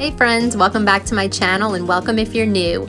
Hey friends, welcome back to my channel and welcome if you're new.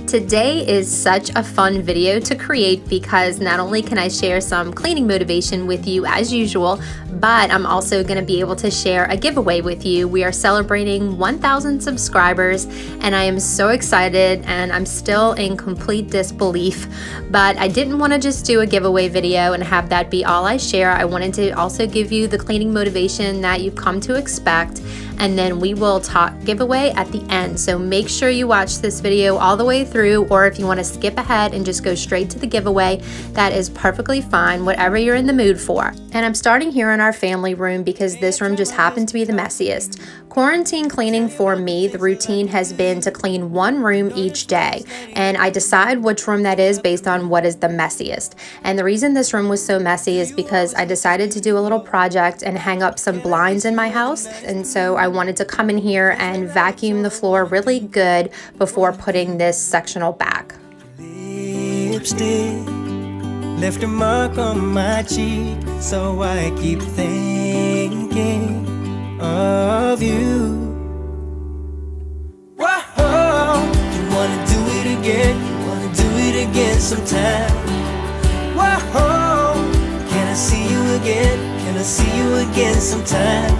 Today is such a fun video to create because not only can I share some cleaning motivation with you as usual, but I'm also going to be able to share a giveaway with you. We are celebrating 1,000 subscribers and I am so excited and I'm still in complete disbelief, but I didn't want to just do a giveaway video and have that be all I share. I wanted to also give you the cleaning motivation that you've come to expect, and then we will talk giveaway at the end. So make sure you watch this video all the way through, or if you want to skip ahead and just go straight to the giveaway, that is perfectly fine, whatever you're in the mood for. And I'm starting here in our family room because this room just happened to be the messiest. Quarantine cleaning for me, the routine has been to clean one room each day, and I decide which room that is based on what is the messiest. And the reason this room was so messy is because I decided to do a little project and hang up some blinds in my house, and so I wanted to come in here and vacuum the floor really good before putting this sectional back. Lipstick left a mark on my cheek, so I keep thinking of you. Whoa, you wanna do it again? You wanna do it again sometime? Whoa, can I see you again? Can I see you again sometime?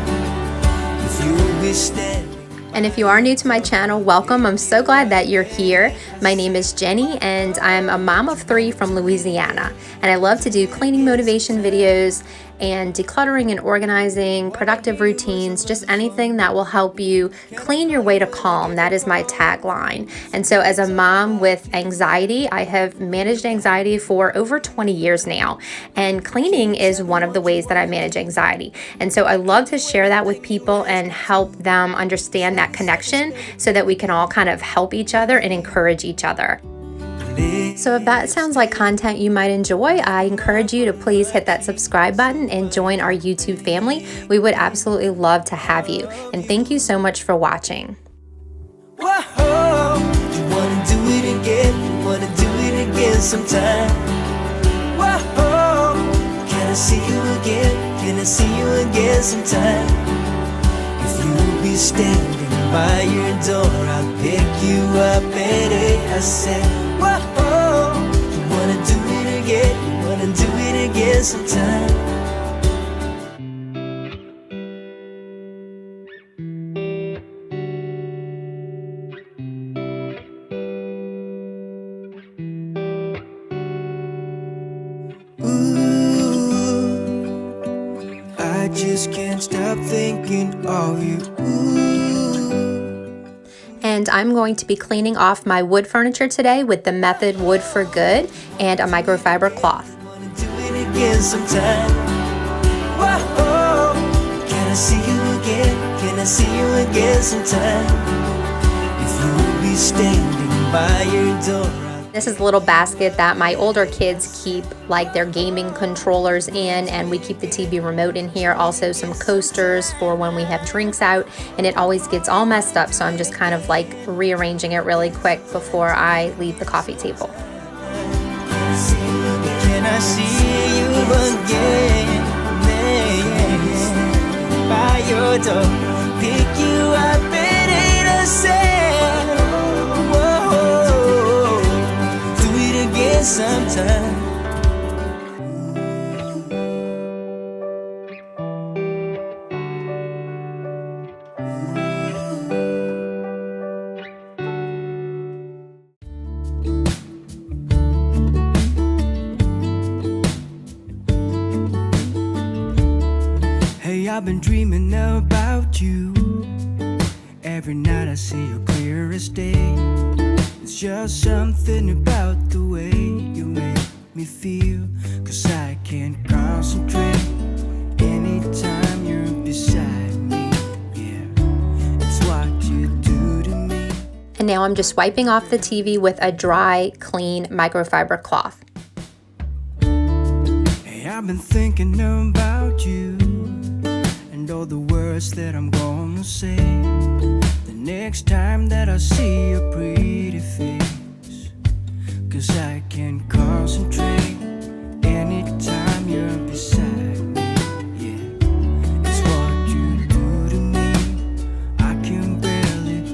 If you will be standing. And if you are new to my channel, welcome. I'm so glad that you're here. My name is Jenny and I'm a mom of 3 from Louisiana. And I love to do cleaning motivation videos and decluttering and organizing, productive routines, just anything that will help you clean your way to calm. That is my tagline. And so as a mom with anxiety, I have managed anxiety for over 20 years now. And cleaning is one of the ways that I manage anxiety. And so I love to share that with people and help them understand that connection so that we can all kind of help each other and encourage each other. So if that sounds like content you might enjoy, I encourage you to please hit that subscribe button and join our YouTube family. We would absolutely love to have you. And thank you so much for watching. Whoa, you wanna do it again? You wanna do it again sometime? Whoa, can I see you again? Can I see you again sometime? If you will be standing by your door, I'll pick you up at 8. I said, whoa, you wanna do it again? You wanna do it again sometime? Ooh, I just can't stop thinking of you. And I'm going to be cleaning off my wood furniture today with the Method Wood for Good and a microfiber cloth. Wanna do it again sometime? Whoa, can I see you again? Can I see you again sometime? If you will be standing by your door. This is a little basket that my older kids keep like their gaming controllers in, and we keep the TV remote in here. Also some coasters for when we have drinks out, and it always gets all messed up, so I'm just kind of like rearranging it really quick before I leave the coffee table. Can I see you again? By your door, pick you up at 8. I said, whoa, do it again sometime. Hey, I've been dreaming about you. Every night I see you clear as day. It's just something about the way you make me feel, 'cause I can't concentrate anytime you're beside me. Yeah, it's what you do to me. And now I'm just wiping off the TV with a dry, clean microfiber cloth. Hey, I've been thinking about you and all the words that I'm gonna say the next time that I see your pretty face, 'cause I can't concentrate anytime you're beside me. Yeah, it's what you do to me. I can barely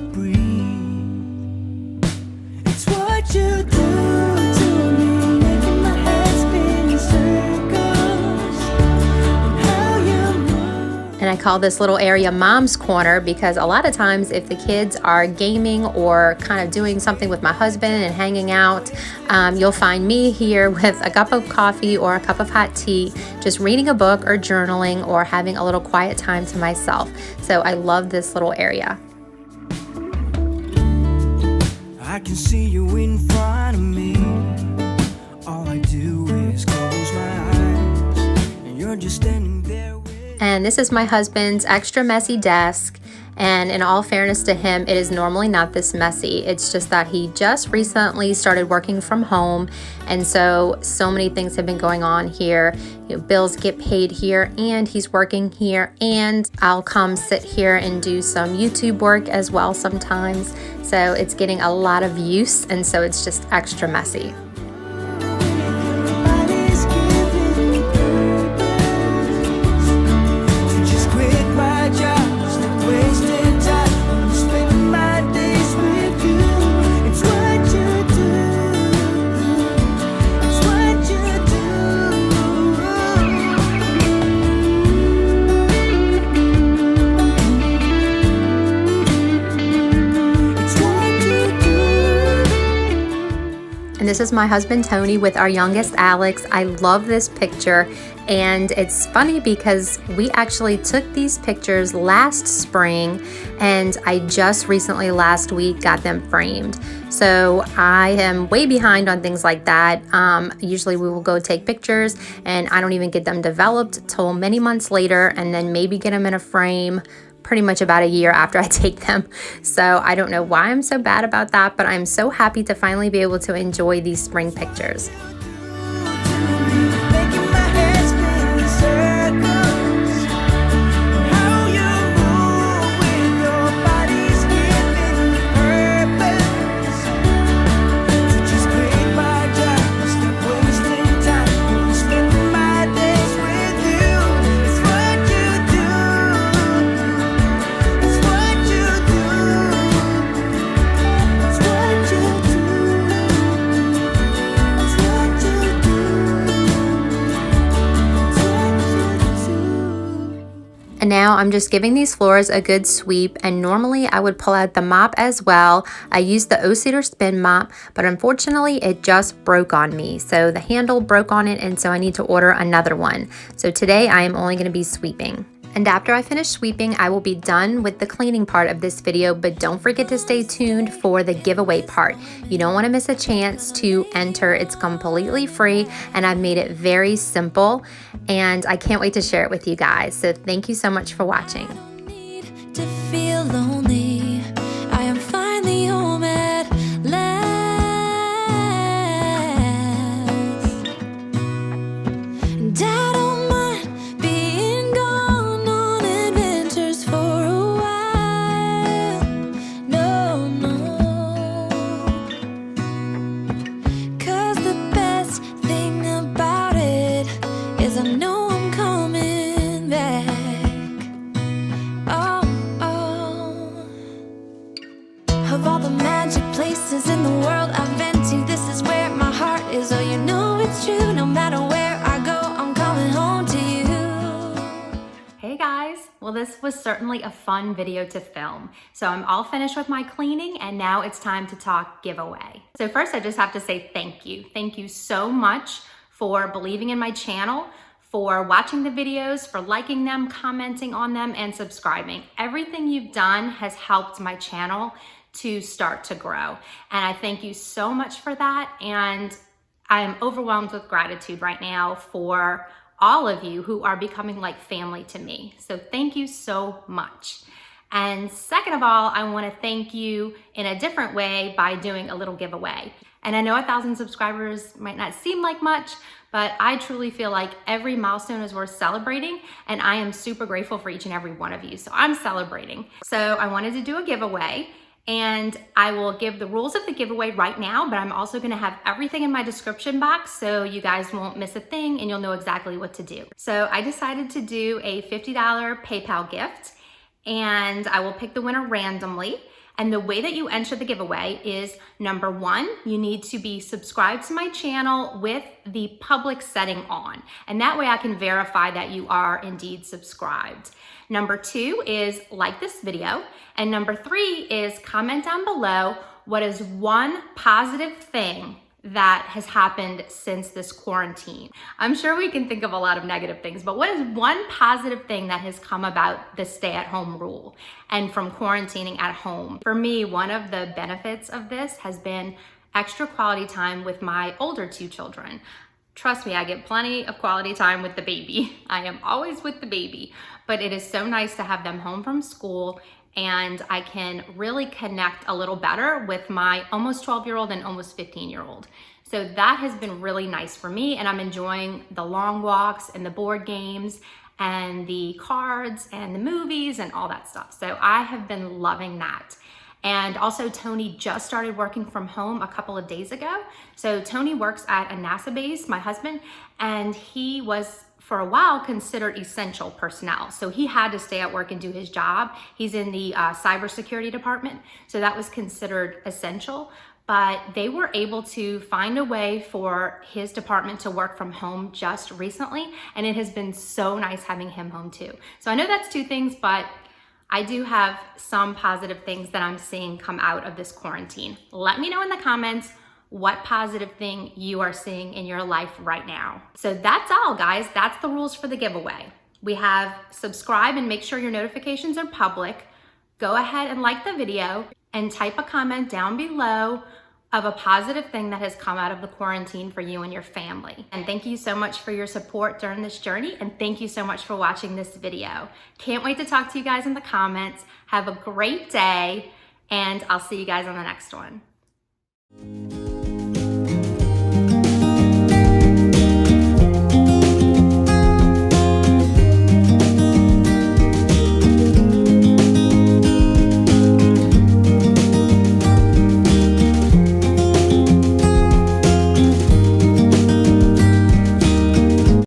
call this little area Mom's Corner because a lot of times if the kids are gaming or kind of doing something with my husband and hanging out, you'll find me here with a cup of coffee or a cup of hot tea, just reading a book or journaling or having a little quiet time to myself. So I love this little area. I can see you in front of me. All I do is close my eyes, and you're just standing there with... And this is my husband's extra messy desk. And in all fairness to him, it is normally not this messy. It's just that he just recently started working from home. And so many things have been going on here. Bills get paid here and he's working here. And I'll come sit here and do some YouTube work as well sometimes. So it's getting a lot of use. And so it's just extra messy. This is my husband Tony with our youngest Alex. I love this picture, and it's funny because we actually took these pictures last spring and I just recently last week got them framed. So I am way behind on things like that. Usually we will go take pictures and I don't even get them developed till many months later, and then maybe get them in a frame pretty much about a year after I take them. So I don't know why I'm so bad about that, but I'm so happy to finally be able to enjoy these spring pictures. And now I'm just giving these floors a good sweep, and normally I would pull out the mop as well. I used the O-Cedar Spin Mop, but unfortunately it just broke on me. So the handle broke on it, and so I need to order another one. So today I am only going to be sweeping. And after I finish sweeping, I will be done with the cleaning part of this video, but don't forget to stay tuned for the giveaway part. You don't want to miss a chance to enter. It's completely free, and I've made it very simple, and I can't wait to share it with you guys. So thank you so much for watching. To feel lonely, I am finally home at last. And I don't mind being gone on adventures for a while. No, no. 'Cause the best thing about it is I know I'm coming back. Of all the magic places in the world I've been to, this is where my heart is. Oh, you know it's true. No matter where I go, I'm coming home to you. Hey guys, well this was certainly a fun video to film. So I'm all finished with my cleaning, and now it's time to talk giveaway. So first I just have to say thank you. Thank you so much for believing in my channel, for watching the videos, for liking them, commenting on them, and subscribing. Everything you've done has helped my channel to start to grow. And I thank you so much for that. And I am overwhelmed with gratitude right now for all of you who are becoming like family to me. So thank you so much. And second of all, I want to thank you in a different way by doing a little giveaway. And I know 1,000 subscribers might not seem like much, but I truly feel like every milestone is worth celebrating, and I am super grateful for each and every one of you. So I'm celebrating. So I wanted to do a giveaway, and I will give the rules of the giveaway right now, but I'm also gonna have everything in my description box so you guys won't miss a thing and you'll know exactly what to do. So I decided to do a $50 PayPal gift. and I will pick the winner randomly. And the way that you enter the giveaway is, number one, you need to be subscribed to my channel with the public setting on. And that way I can verify that you are indeed subscribed. Number two is like this video. And number three is comment down below what is one positive thing that has happened since this quarantine. I'm sure we can think of a lot of negative things, but what is one positive thing that has come about the stay-at-home rule and from quarantining at home? For me, one of the benefits of this has been extra quality time with my older two children. Trust me, I get plenty of quality time with the baby. I am always with the baby, but it is so nice to have them home from school, and I can really connect a little better with my almost 12-year-old and almost 15-year-old. So that has been really nice for me, and I'm enjoying the long walks and the board games and the cards and the movies and all that stuff. So I have been loving that. And also Tony just started working from home a couple of days ago. So Tony works at a NASA base, my husband, and he was for a while considered essential personnel. So he had to stay at work and do his job. He's in the cybersecurity department. So that was considered essential, but they were able to find a way for his department to work from home just recently. And it has been so nice having him home too. So I know that's two things, but I do have some positive things that I'm seeing come out of this quarantine. Let me know in the comments what positive thing you are seeing in your life right now. So that's all, guys. That's the rules for the giveaway. We have subscribe and make sure your notifications are public. Go ahead and like the video and type a comment down below of a positive thing that has come out of the quarantine for you and your family. And thank you so much for your support during this journey, and thank you so much for watching this video. Can't wait to talk to you guys in the comments. Have a great day, and I'll see you guys on the next one.